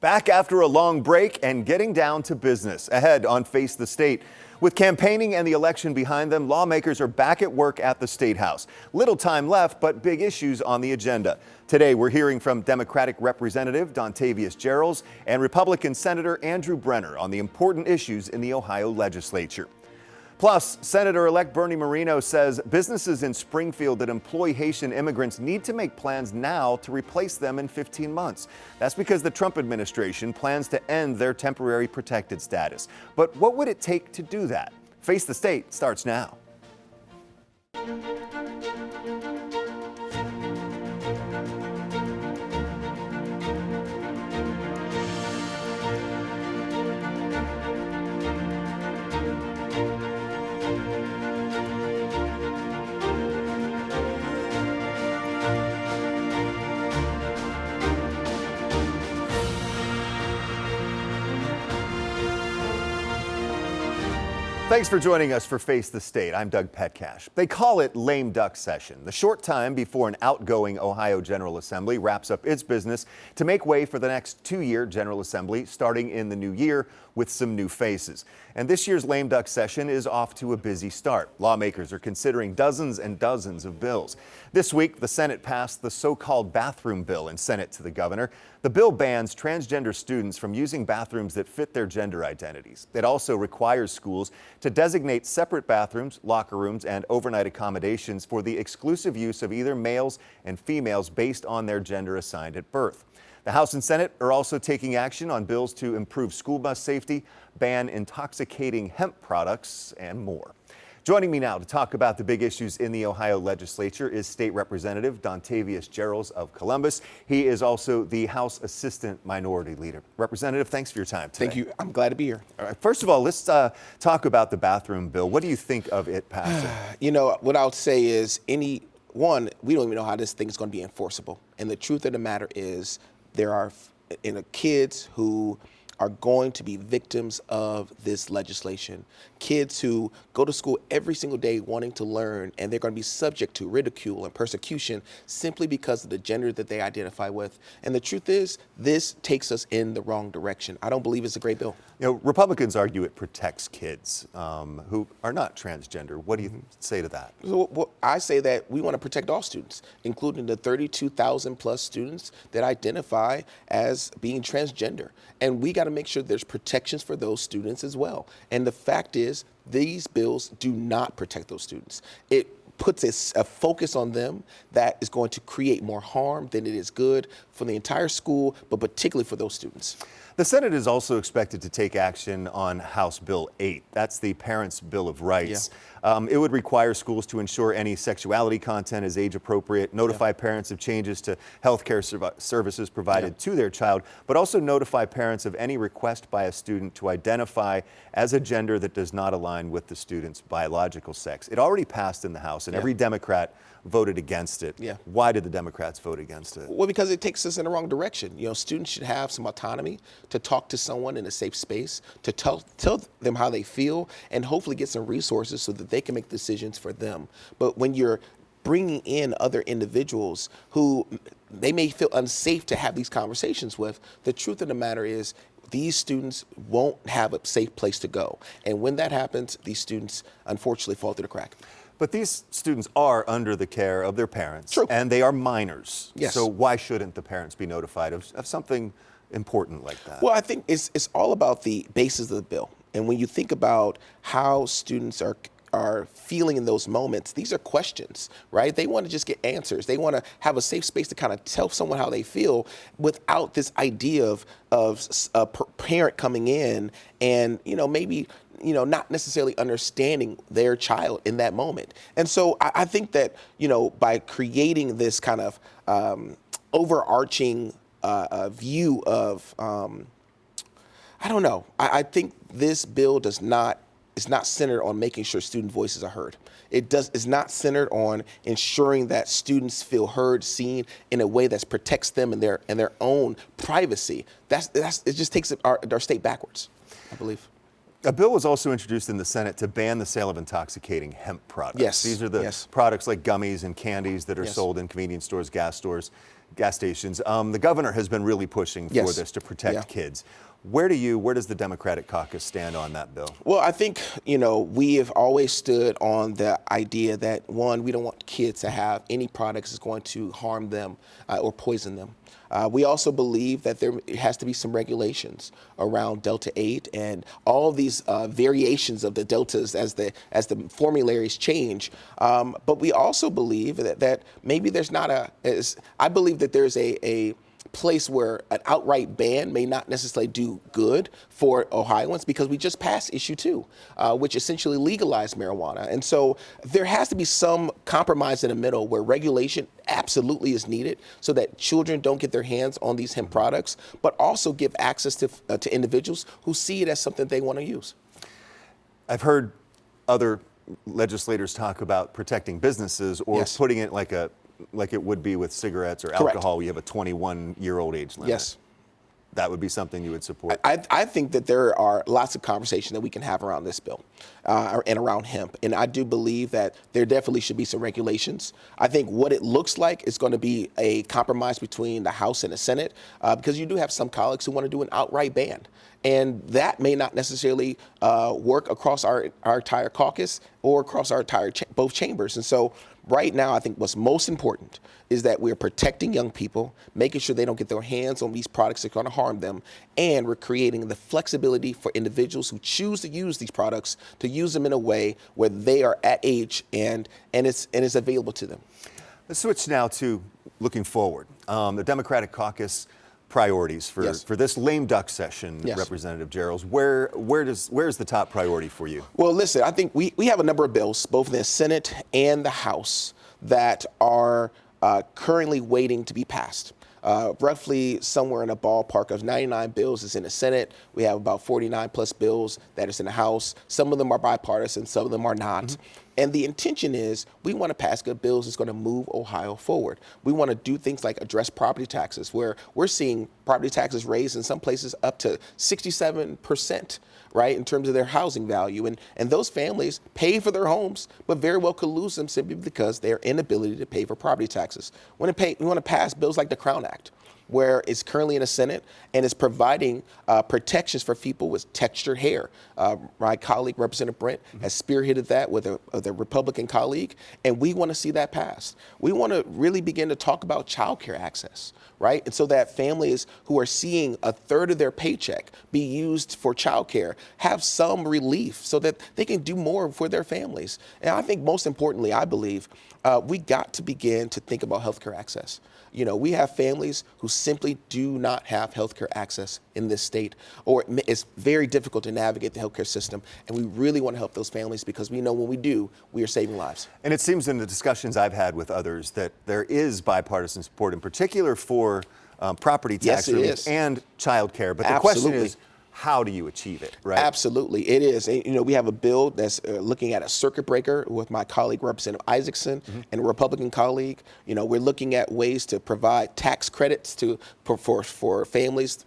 Back after a long break and getting down to business. Ahead on Face the State. With campaigning and the election behind them, lawmakers are back at work at the State House. Little time left, but big issues on the agenda. Today, we're hearing from Democratic Representative Dontavius Geralds and Republican Senator Andrew Brenner on the important issues in the Ohio legislature. Plus, Senator-elect Bernie Moreno says businesses in Springfield that employ Haitian immigrants need to make plans now to replace them in 15 months. That's because the Trump administration plans to end their temporary protected status. But what would it take to do that? Face the State starts now. Thanks for joining us for Face the State. I'm Doug Petcash. They call it lame duck session, the short time before an outgoing Ohio General Assembly wraps up its business to make way for the next two-year General Assembly starting in the new year with some new faces. And this year's lame duck session is off to a busy start. Lawmakers are considering dozens and dozens of bills. This week, the Senate passed the so-called bathroom bill and sent it to the governor. The bill bans transgender students from using bathrooms that fit their gender identities. It also requires schools to designate separate bathrooms, locker rooms, and overnight accommodations for the exclusive use of either males and females based on their gender assigned at birth. The House and Senate are also taking action on bills to improve school bus safety, ban intoxicating hemp products, and more. Joining me now to talk about the big issues in the Ohio legislature is State Representative Dontavius Geralds of Columbus. He is also the House Assistant Minority Leader. Representative, thanks for your time today. Thank you. I'm glad to be here. All right. First of all, let's talk about the bathroom bill. What do you think of it passing? You know, what I'll say is we don't even know how this thing is going to be enforceable. And the truth of the matter is there are kids who are going to be victims of this legislation. Kids who go to school every single day wanting to learn, and they're going to be subject to ridicule and persecution simply because of the gender that they identify with. And the truth is, this takes us in the wrong direction. I don't believe it's a great bill. You know, Republicans argue it protects kids who are not transgender. What do you say to that? Well, I say that we want to protect all students, including the 32,000 plus students that identify as being transgender. And we got to make sure there's protections for those students as well. And the fact is, these bills do not protect those students. It puts a focus on them that is going to create more harm than it is good for the entire school, but particularly for those students. The Senate is also expected to take action on House Bill 8. That's the Parents' Bill of Rights. Yeah. It would require schools to ensure any sexuality content is age appropriate, notify parents of changes to health care services provided to their child, but also notify parents of any request by a student to identify as a gender that does not align with the student's biological sex. It already passed in the House, and every Democrat voted against it. Yeah. Why did the Democrats vote against it? Well, because it takes us in the wrong direction. You know, students should have some autonomy to talk to someone in a safe space, to tell them how they feel, and hopefully get some resources so that they can make decisions for them. But when you're bringing in other individuals who they may feel unsafe to have these conversations with, the truth of the matter is these students won't have a safe place to go. And when that happens, these students unfortunately fall through the crack. But these students are under the care of their parents. True. And they are minors. Yes. So why shouldn't the parents be notified of something important like that? Well, I think it's all about the basis of the bill. And when you think about how students are feeling in those moments, these are questions, right? They want to just get answers. They want to have a safe space to kind of tell someone how they feel without this idea of a parent coming in and, maybe not necessarily understanding their child in that moment. And so I think that, by creating this kind of overarching view of, I think this bill is not centered on making sure student voices are heard. It's not centered on ensuring that students feel heard, seen in a way that protects them and their own privacy. It just takes our state backwards, I believe. A bill was also introduced in the Senate to ban the sale of intoxicating hemp products. Yes. These are the products like gummies and candies that are sold in convenience stores, gas stores. gas stations. The governor has been really pushing for Yes. this to protect Yeah. kids. Where does the Democratic caucus stand on that bill? Well, I think, we have always stood on the idea that, one, we don't want kids to have any products that's going to harm them or poison them. We also believe that there has to be some regulations around Delta 8 and all these variations of the deltas as the formularies change. But we also believe that maybe there's not I believe that there's a place where an outright ban may not necessarily do good for Ohioans, because we just passed issue 2, which essentially legalized marijuana. And so there has to be some compromise in the middle where regulation absolutely is needed so that children don't get their hands on these hemp products, but also give access to individuals who see it as something they want to use. I've heard other legislators talk about protecting businesses or Yes. putting it like it would be with cigarettes or Correct. alcohol. We have a 21-year-old age limit. Yes. That would be something you would support. I think that there are lots of conversation that we can have around this bill and around hemp. And I do believe that there definitely should be some regulations. I think what it looks like is going to be a compromise between the House and the Senate, because you do have some colleagues who want to do an outright ban. And that may not necessarily work across our entire caucus or across our entire both chambers. And so right now, I think what's most important is that we're protecting young people, making sure they don't get their hands on these products that are going to harm them, and we're creating the flexibility for individuals who choose to use these products to use them in a way where they are at age and it's available to them. Let's switch now to looking forward. The Democratic caucus priorities for, Yes. for this lame duck session, Yes. Representative Gerald. Where's the top priority for you? Well, listen, I think we have a number of bills, both in the Senate and the House, that are currently waiting to be passed. Roughly somewhere in a ballpark of 99 bills is in the Senate. We have about 49 plus bills that is in the House. Some of them are bipartisan, some of them are not. Mm-hmm. And the intention is we want to pass good bills that's going to move Ohio forward. We want to do things like address property taxes, where we're seeing property taxes raised in some places up to 67%, right, in terms of their housing value. And those families pay for their homes, but very well could lose them simply because their inability to pay for property taxes. We want to pass bills like the Crown Act, where it's currently in the Senate and is providing protections for people with textured hair. My colleague, Representative Brent, has spearheaded that with a Republican colleague, and we want to see that passed. We want to really begin to talk about child care access, right? And so that families who are seeing a third of their paycheck be used for child care have some relief so that they can do more for their families. And I think most importantly, I believe, we got to begin to think about healthcare access. You know, we have families who simply do not have healthcare access in this state, or it's very difficult to navigate the healthcare system. And we really want to help those families because we know when we do, we are saving lives. And it seems in the discussions I've had with others that there is bipartisan support, in particular for property tax Yes, it relief is. and child care. But the Absolutely. question is, how do you achieve it, right? Absolutely, it is. And, you know, we have a bill that's looking at a circuit breaker with my colleague, Representative Isaacson, and a Republican colleague. You know, we're looking at ways to provide tax credits for families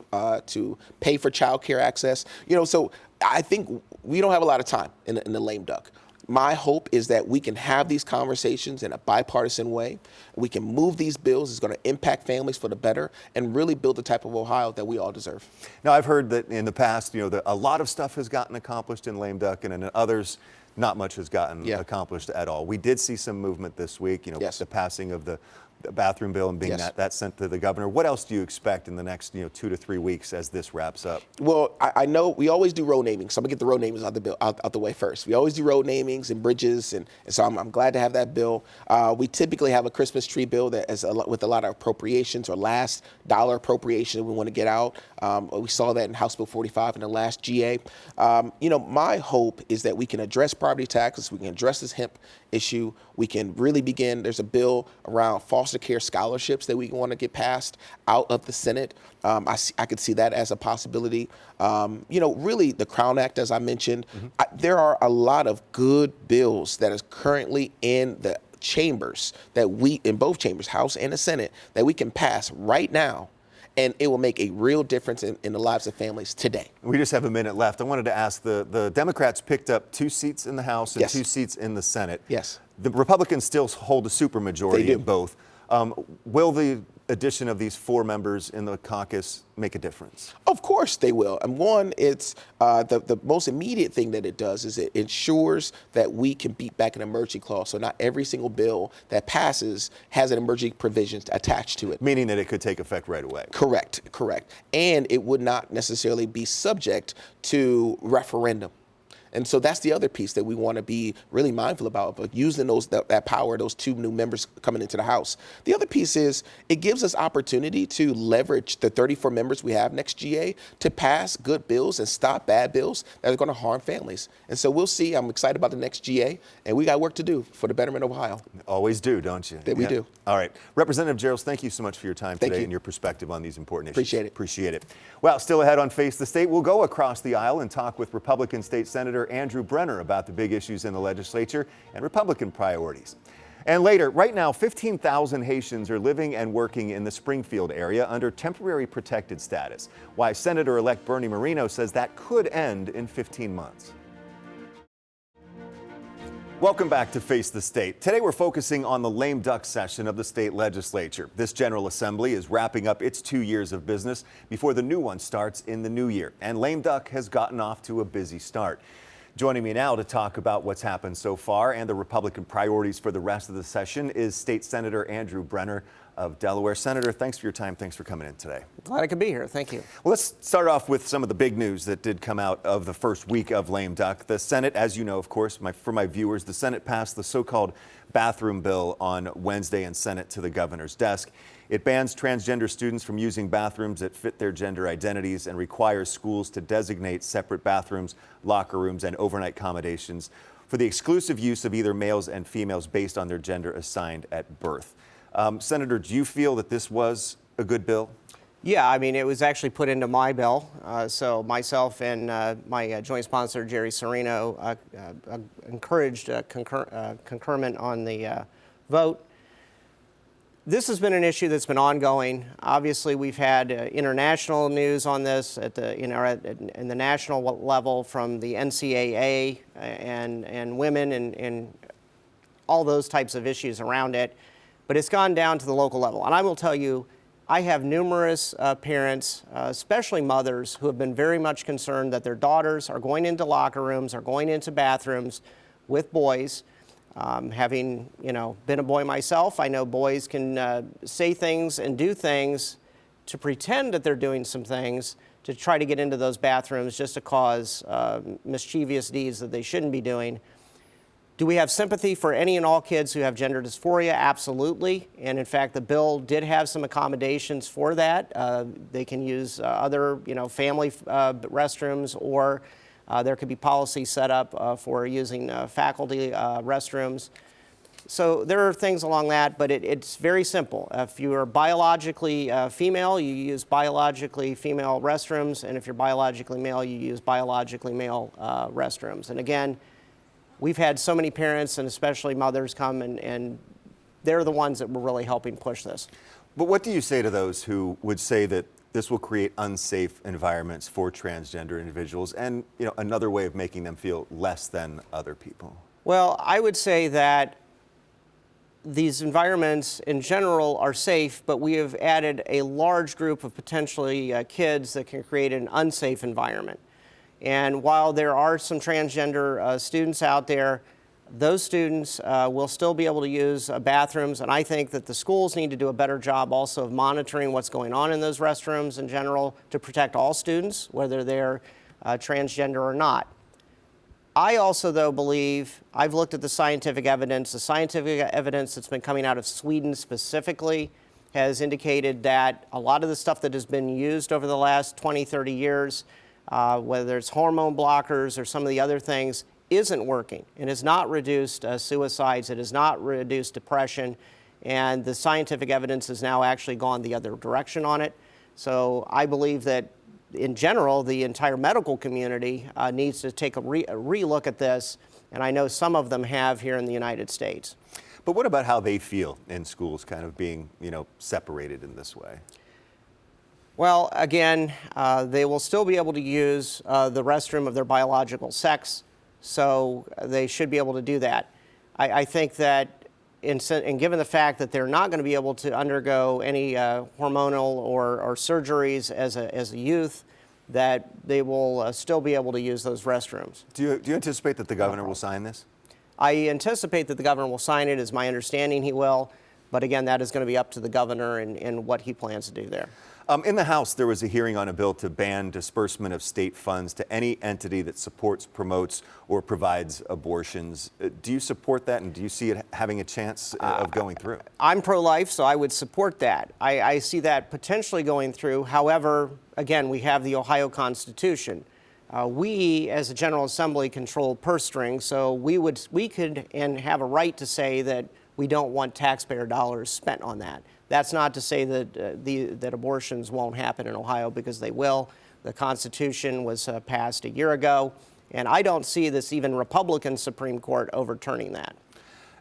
to pay for child care access. You know, so I think we don't have a lot of time in the lame duck. My hope is that we can have these conversations in a bipartisan way. We can move these bills. It's going to impact families for the better and really build the type of Ohio that we all deserve. Now, I've heard that in the past, you know, a lot of stuff has gotten accomplished in lame duck, and in others, not much has gotten accomplished at all. We did see some movement this week, you know, Yes. the passing of the bathroom bill and being Yes. that sent to the governor. What else do you expect in the next 2 to 3 weeks as this wraps up? Well, I know we always do road namings, so I'm gonna get the road namings out the way first. We always do road namings and bridges, and so I'm glad to have that bill. We typically have a Christmas tree bill that is with a lot of appropriations or last dollar appropriation we want to get out. We saw that in House Bill 45 in the last GA. You know, my hope is that we can address property taxes, we can address this hemp issue, we can really begin. There's a bill around foster care scholarships that we want to get passed out of the Senate. I could see that as a possibility. You know, really the Crown Act, as I mentioned, there are a lot of good bills that is currently in the chambers in both chambers, House and the Senate, that we can pass right now. And it will make a real difference in the lives of families today. We just have a minute left. I wanted to ask, the Democrats picked up 2 seats in the House and Yes. 2 seats in the Senate. Yes. The Republicans still hold a supermajority They do. in both. Will the addition of these 4 members in the caucus make a difference? Of course they will. And one, it's the most immediate thing that it does is it ensures that we can beat back an emergency clause. So not every single bill that passes has an emergency provision attached to it. Meaning that it could take effect right away. Correct. And it would not necessarily be subject to referendum. And so that's the other piece that we want to be really mindful about, but using that power, those 2 new members coming into the House. The other piece is it gives us opportunity to leverage the 34 members we have next GA to pass good bills and stop bad bills that are going to harm families. And so we'll see. I'm excited about the next GA, and we got work to do for the betterment of Ohio. Always do, don't you? That we do. All right. Representative Gerals, thank you so much for your time Thank today you. and your perspective on these important issues. Appreciate it. Well, still ahead on Face the State, we'll go across the aisle and talk with Republican State Senator Andrew Brenner about the big issues in the legislature and Republican priorities. And later, right now, 15,000 Haitians are living and working in the Springfield area under temporary protected status. Why Senator-elect Bernie Moreno says that could end in 15 months. Welcome back to Face the State. Today we're focusing on the lame duck session of the state legislature. This General Assembly is wrapping up its 2 years of business before the new one starts in the new year. And lame duck has gotten off to a busy start. Joining me now to talk about what's happened so far and the Republican priorities for the rest of the session is State Senator Andrew Brenner of Delaware. Senator, thanks for your time. Thanks for coming in today. Glad I could be here. Thank you. Well, let's start off with some of the big news that did come out of the first week of lame duck. The Senate, as you know, of course, for my viewers, the Senate passed the so-called bathroom bill on Wednesday and sent it to the governor's desk. It bans transgender students from using bathrooms that fit their gender identities and requires schools to designate separate bathrooms, locker rooms, and overnight accommodations for the exclusive use of either males and females based on their gender assigned at birth. Senator, do you feel that this was a good bill? Yeah, I mean, it was actually put into my bill. So myself and my joint sponsor, Jerry Serino, encouraged concurrent on the vote. This has been an issue that's been ongoing. Obviously, we've had international news on this at the, in the national level from the NCAA and women and all those types of issues around it. But it's gone down to the local level. And I will tell you, I have numerous parents, especially mothers, who have been very much concerned that their daughters are going into locker rooms, are going into bathrooms with boys. Having, been a boy myself, I know boys can say things and do things to pretend that they're doing some things to try to get into those bathrooms just to cause mischievous deeds that they shouldn't be doing. Do we have sympathy for any and all kids who have gender dysphoria? Absolutely. And in fact, the bill did have some accommodations for that. They can use other, family restrooms, or there could be policy set up for using faculty restrooms. So there are things along that, but it's very simple. If you are biologically female, you use biologically female restrooms, and if you're biologically male, you use biologically male restrooms. And again, we've had so many parents and especially mothers come, and they're the ones that were really helping push this. But what do you say to those who would say that this will create unsafe environments for transgender individuals and, another way of making them feel less than other people? Well, I would say that these environments in general are safe, but we have added a large group of potentially kids that can create an unsafe environment. And while there are some transgender students out there, those students will still be able to use bathrooms, and I think that the schools need to do a better job also of monitoring what's going on in those restrooms in general to protect all students, whether they're transgender or not. I also, though, believe, I've looked at the scientific evidence. The scientific evidence that's been coming out of Sweden specifically has indicated that a lot of the stuff that has been used over the last 20, 30 years, whether it's hormone blockers or some of the other things, isn't working. It has not reduced suicides. It has not reduced depression. And the scientific evidence has now actually gone the other direction on it. So I believe that in general, the entire medical community needs to take a re-look at this, and I know some of them have here in the United States. But what about how they feel in schools kind of being, separated in this way? Well, again, they will still be able to use the restroom of their biological sex, so they should be able to do that. I think that and given the fact that they're not going to be able to undergo any hormonal or surgeries as a youth, that they will still be able to use those restrooms. Do you anticipate that the governor will sign this? I anticipate that the governor will sign it, is my understanding he will, but again, that is going to be up to the governor and what he plans to do there. In the House, there was a hearing on a bill to ban disbursement of state funds to any entity that supports, promotes, or provides abortions. Do you support that, and do you see it having a chance of going through? I'm pro-life, so I would support that. I see that potentially going through. However, again, we have the Ohio Constitution. We, as a General Assembly, control purse strings, so we could and have a right to say that we don't want taxpayer dollars spent on that. That's not to say that that abortions won't happen in Ohio, because they will. The Constitution was passed a year ago, and I don't see this even Republican Supreme Court overturning that.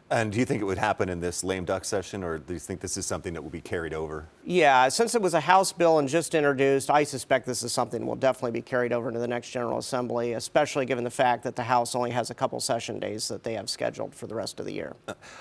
And do you think it would happen in this lame duck session, or do you think this is something that will be carried over? Yeah, since it was a House bill and just introduced, I suspect this is something that will definitely be carried over into the next General Assembly, especially given the fact that the House only has a couple session days that they have scheduled for the rest of the year.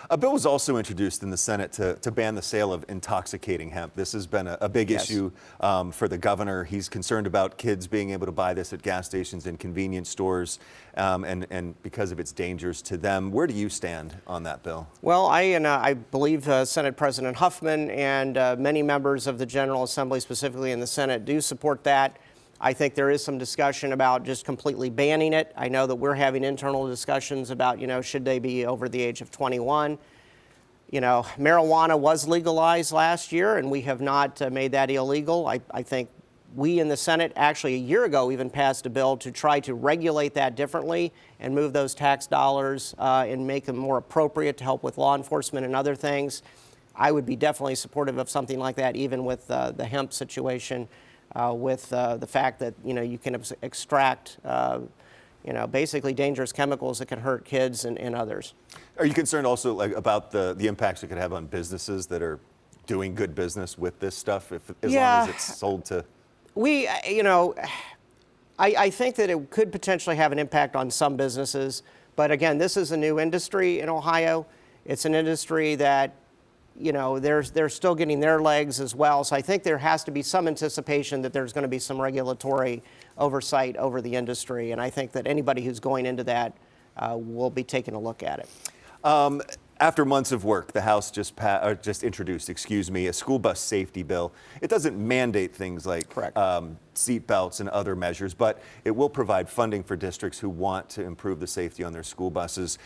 A bill was also introduced in the Senate to ban the sale of intoxicating hemp. This has been a big issue for the governor. He's concerned about kids being able to buy this at gas stations and convenience stores, and because of its dangers to them. Where do you stand on that bill? Well, I believe Senate President Huffman and many members of the General Assembly, specifically in the Senate, do support that. I think there is some discussion about just completely banning it. I know that we're having internal discussions about, should they be over the age of 21. Marijuana was legalized last year, and we have not made that illegal. I think we in the Senate actually a year ago even passed a bill to try to regulate that differently and move those tax dollars and make them more appropriate to help with law enforcement and other things. I would be definitely supportive of something like that, even with the hemp situation, with the fact that you can extract basically dangerous chemicals that can hurt kids and others. Are you concerned also about the impacts it could have on businesses that are doing good business with this stuff, as long as it's sold to? I think that it could potentially have an impact on some businesses, but again, this is a new industry in Ohio. It's an industry that, they're still getting their legs as well. So I think there has to be some anticipation that there's going to be some regulatory oversight over the industry, and I think that anybody who's going into that will be taking a look at it. After months of work, the House just introduced, a school bus safety bill. It doesn't mandate things like seat belts and other measures, but it will provide funding for districts who want to improve the safety on their school buses.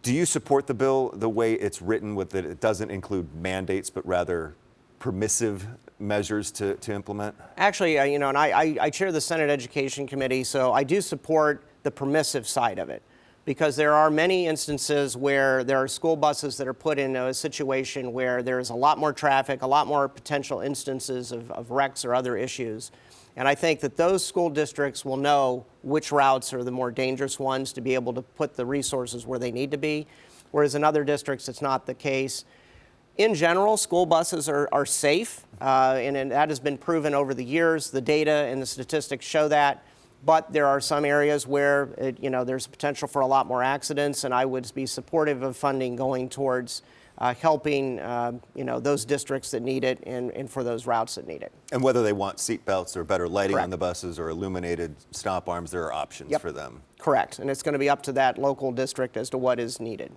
Do you support the bill the way it's written, with that it doesn't include mandates, but rather permissive measures to implement? Actually, and I chair the Senate Education Committee, so I do support the permissive side of it, because there are many instances where there are school buses that are put in a situation where there's a lot more traffic, a lot more potential instances of wrecks or other issues. And I think that those school districts will know which routes are the more dangerous ones to be able to put the resources where they need to be, whereas in other districts it's not the case. In general, school buses are safe, and that has been proven over the years. The data and the statistics show that. But there are some areas where there's potential for a lot more accidents, and I would be supportive of funding going towards helping those districts that need it and for those routes that need it. And whether they want seat belts or better lighting on the buses or illuminated stop arms, there are options for them. Correct, and it's going to be up to that local district as to what is needed.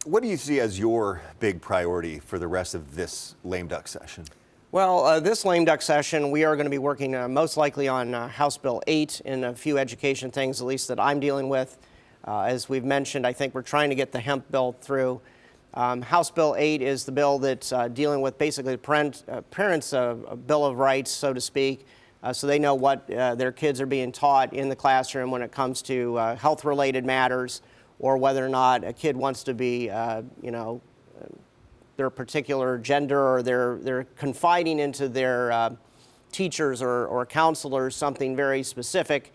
What do you see as your big priority for the rest of this lame duck session? Well, this lame duck session, we are going to be working most likely on House Bill 8 and a few education things, at least that I'm dealing with. As we've mentioned, I think we're trying to get the hemp bill through. House Bill 8 is the bill that's dealing with basically parents' Bill of Rights, so to speak, so they know what their kids are being taught in the classroom when it comes to health-related matters, or whether or not a kid wants to be, their particular gender, or they're confiding into their teachers or counselors something very specific,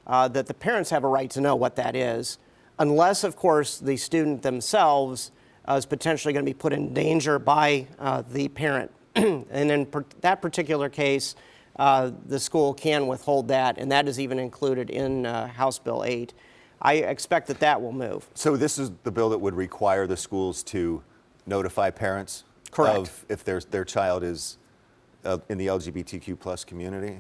that the parents have a right to know what that is, unless, of course, the student themselves is potentially going to be put in danger by the parent. And in that particular case, the school can withhold that, and that is even included in House Bill 8. I expect that that will move. So this is the bill that would require the schools to notify parents Correct. of if their child is in the LGBTQ plus community?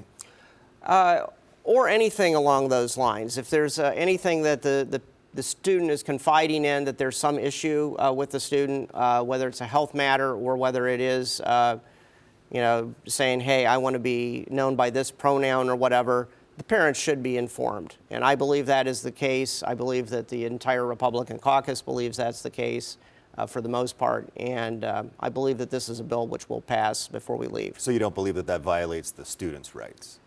Or anything along those lines. If there's anything that the student is confiding in, that there's some issue with the student, whether it's a health matter or whether it is, saying, hey, I want to be known by this pronoun or whatever, the parents should be informed. And I believe that is the case. I believe that the entire Republican caucus believes that's the case for the most part. And I believe that this is a bill which will pass before we leave. So you don't believe that that violates the students' rights?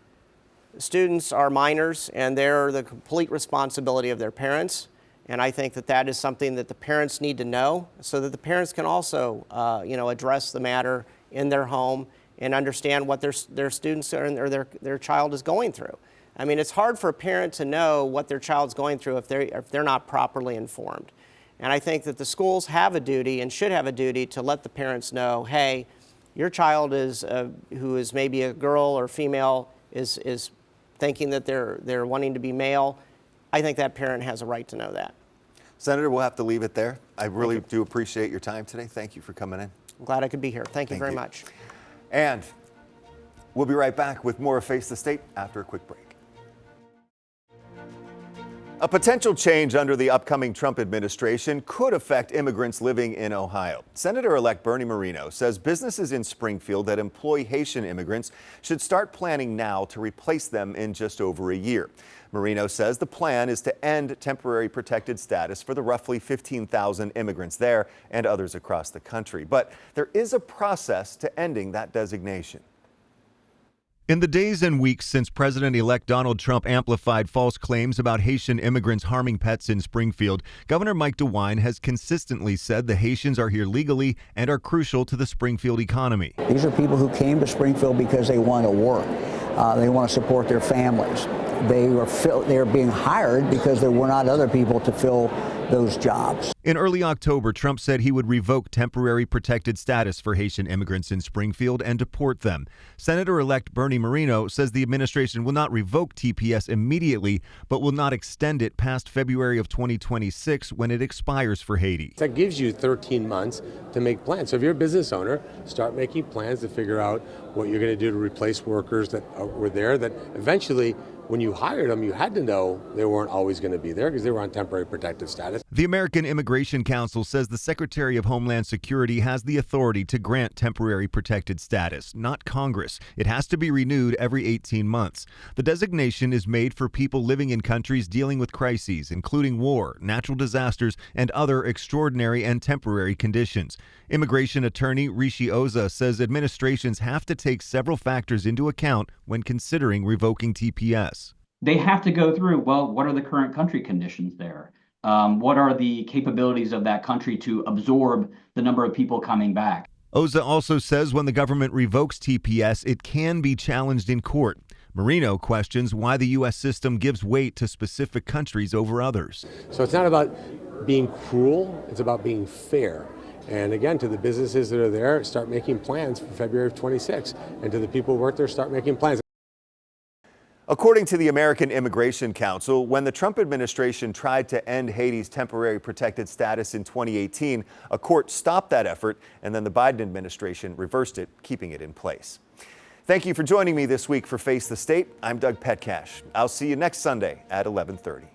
Students are minors, and they're the complete responsibility of their parents. And I think that that is something that the parents need to know, so that the parents can also, address the matter in their home and understand what their students are, or their child is going through. I mean, it's hard for a parent to know what their child's going through if they're not properly informed. And I think that the schools have a duty and should have a duty to let the parents know, hey, your child is who is maybe a girl or female is thinking that they're wanting to be male. I think that parent has a right to know that. Senator, we'll have to leave it there. I really do appreciate your time today. Thank you for coming in. I'm glad I could be here. Thank you very much. And we'll be right back with more of Face the State after a quick break. A potential change under the upcoming Trump administration could affect immigrants living in Ohio. Senator-elect Bernie Moreno says businesses in Springfield that employ Haitian immigrants should start planning now to replace them in just over a year. Moreno says the plan is to end temporary protected status for the roughly 15,000 immigrants there and others across the country. But there is a process to ending that designation. In the days and weeks since President-elect Donald Trump amplified false claims about Haitian immigrants harming pets in Springfield, Governor Mike DeWine has consistently said the Haitians are here legally and are crucial to the Springfield economy. These are people who came to Springfield because they want to work. They want to support their families. They are being hired because there were not other people to fill those jobs. In early October, Trump said he would revoke temporary protected status for Haitian immigrants in Springfield and deport them. Senator-elect Bernie Moreno says the administration will not revoke TPS immediately, but will not extend it past February of 2026 when it expires for Haiti. That gives you 13 months to make plans. So if you're a business owner, start making plans to figure out what you're going to do to replace workers that were there, that eventually when you hired them, you had to know they weren't always going to be there because they were on temporary protected status. The American Immigration Council says the Secretary of Homeland Security has the authority to grant temporary protected status, not Congress. It has to be renewed every 18 months. The designation is made for people living in countries dealing with crises, including war, natural disasters, and other extraordinary and temporary conditions. Immigration attorney Rishi Oza says administrations have to take several factors into account when considering revoking TPS. They have to go through, well, what are the current country conditions there? What are the capabilities of that country to absorb the number of people coming back? Oza also says when the government revokes TPS, it can be challenged in court. Moreno questions why the U.S. system gives weight to specific countries over others. So it's not about being cruel, it's about being fair. And again, to the businesses that are there, start making plans for February of 26. And to the people who work there, start making plans. According to the American Immigration Council, when the Trump administration tried to end Haiti's temporary protected status in 2018, a court stopped that effort, and then the Biden administration reversed it, keeping it in place. Thank you for joining me this week for Face the State. I'm Doug Petcash. I'll see you next Sunday at 11:30.